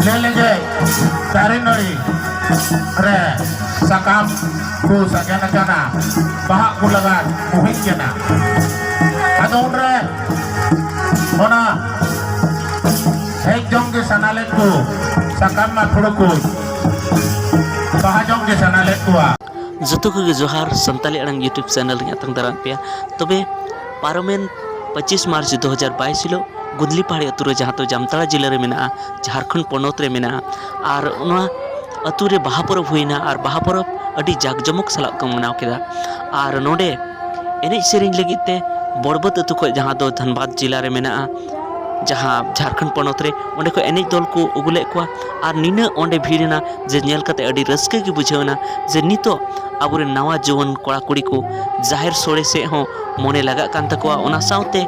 ले लेंगे सारी नड़ी रे sakam ku sagana kana bahak ku lagan muhik jana adon re ona hek jong ke sanale ku sakam ma phuruku bahak jong ke sanale kuwa जतो को जोहार Santali अड़ंग YouTube channel तंग दारान पे तबे पारमेन 25 मार्च 2022 हिलो गुदली पहाड़ी अतुरे जहाँ तो जामताड़ा जिले में मेना झारखंड पनत रे मेना और उना अतुरे बाहा परब हुईना और बाहा परब अडी जाकजमक सलाक को मनाव केदा और नोडे एने सेरिंग लगिते बड़बत अतु को जहाँ तो धनबाद जिला रे मेना जहाँ झारखंड पनत रे ओंडे को एने दल को उगुले को और निना ओंडे भीड़ना जे नेल कते अडी रस्के की बुझेवना जे नितो आबुरे नवा जुवन कोड़ा कुड़ी को जाहिर सोड़े से हो मने लगा कान तकवा ओना साउते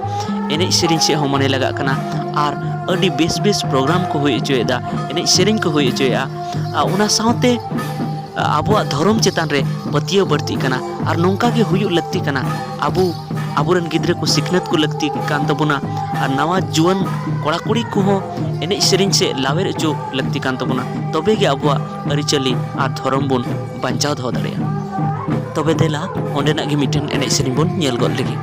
एने सेरिंग से हो मने लगा कना और अडी बेस बेस प्रोग्राम को हुई जोएदा एने सेरिंग को हुई जोया ओना साउते आबुआ धर्म चेतान रे पतियो बढ़ती कना और नोंका के हुई लगती कना आबुरन गिद्रे को सिखनत को लगती कान तबुना और नवा जुवन कोड़ा कुड़ी को हो एने सेरिंग से लावेर जो लगती कान तबुना तबे गे आबुआ अरिचली और धर्म बुन बंचाव दो दाड़ेया तबे देला ओंडेना गे मिटन एने सेरिंग बुन नेल गद लगी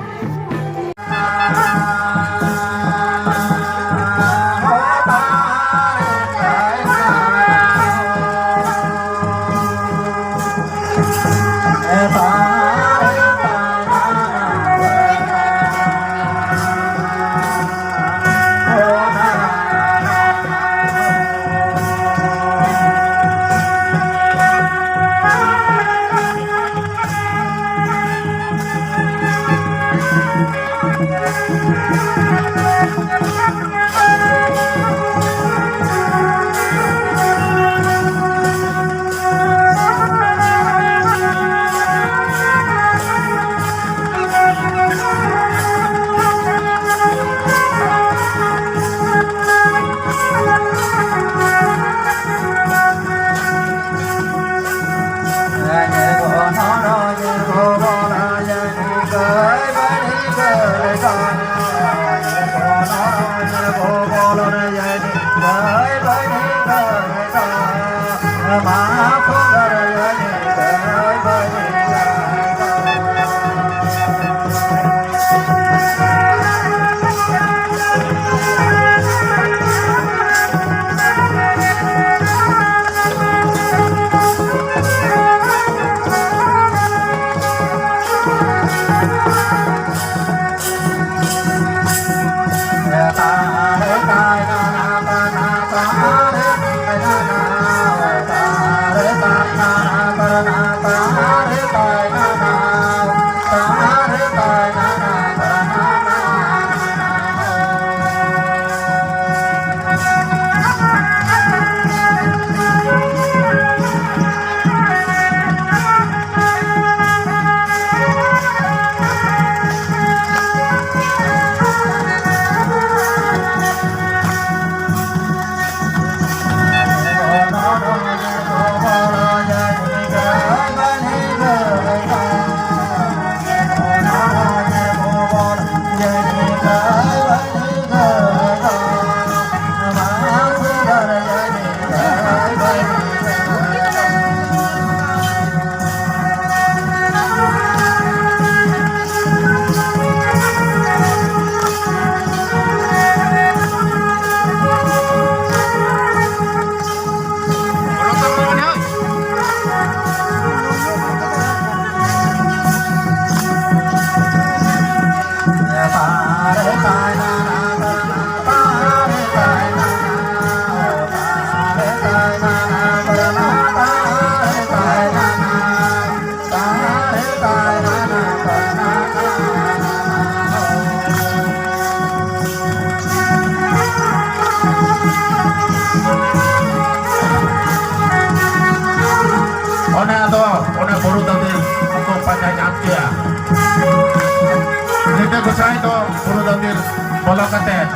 Saya itu buru dandir bola kate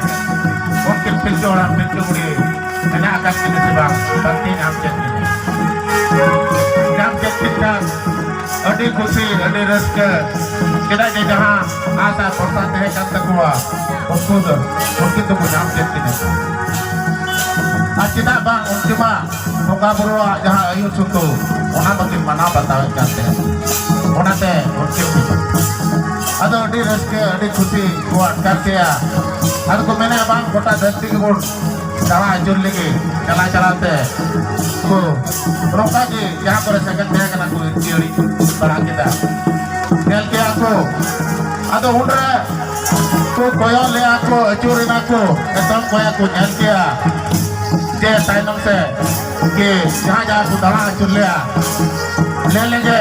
mungkin pilih orang pilih budi ini akan kita sebab nanti namcet ini namcet kita adi खुशी adi रस्के kita di जहाँ आशा पड़ता है कब तक हुआ उसको तो mungkin तो namcet ini cina bang cuma bunga buruah jahat ayu suku ona makin mana batang kante ona te mungkin ado di reske di खुशी buat kante ya ado ko mene bang kota धरती के बोल चला ajur lagi चला चलाते को रोका जी यहाँ पर सेकंड है करना कोई थियोरी बना kita tel ke aku ado undre ko koyo le aku ajurin aku etom koyo aku nyel ke जे ताइनम से कि जहाँ जहाँ सुधारा चुन लिया ले लेंगे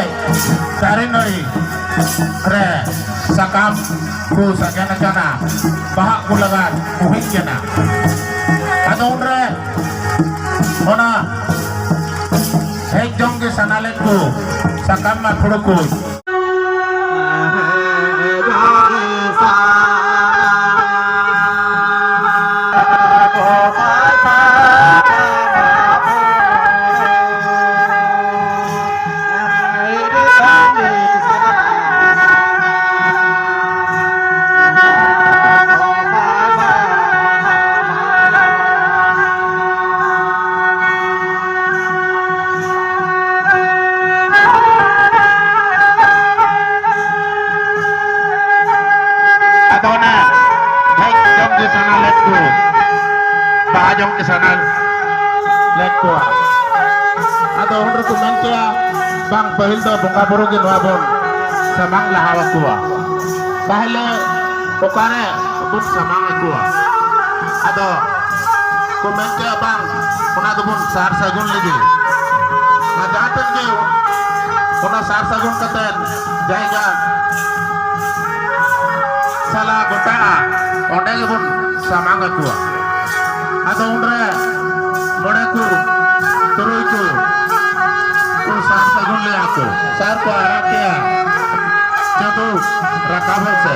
सारी नड़ी रे sakam ku sakena kana bahak ku lagan muhik kena ado undre ona ek jong ke sanalet ku sakam ma phuduku jong ke sana let ko ado hundre ko men kia bang pahil do bonga buru ge wabon samang lahawa ko pahle pokare bun samang ko ado ko men kia bang ona do bun sar sagun lagi na jatan ge ona sar sagun katen jaiga sala gota onde ge bun samang ko ado undre bode ku turui ku sar sagun le aku sar ko arab kia jadu rakabel se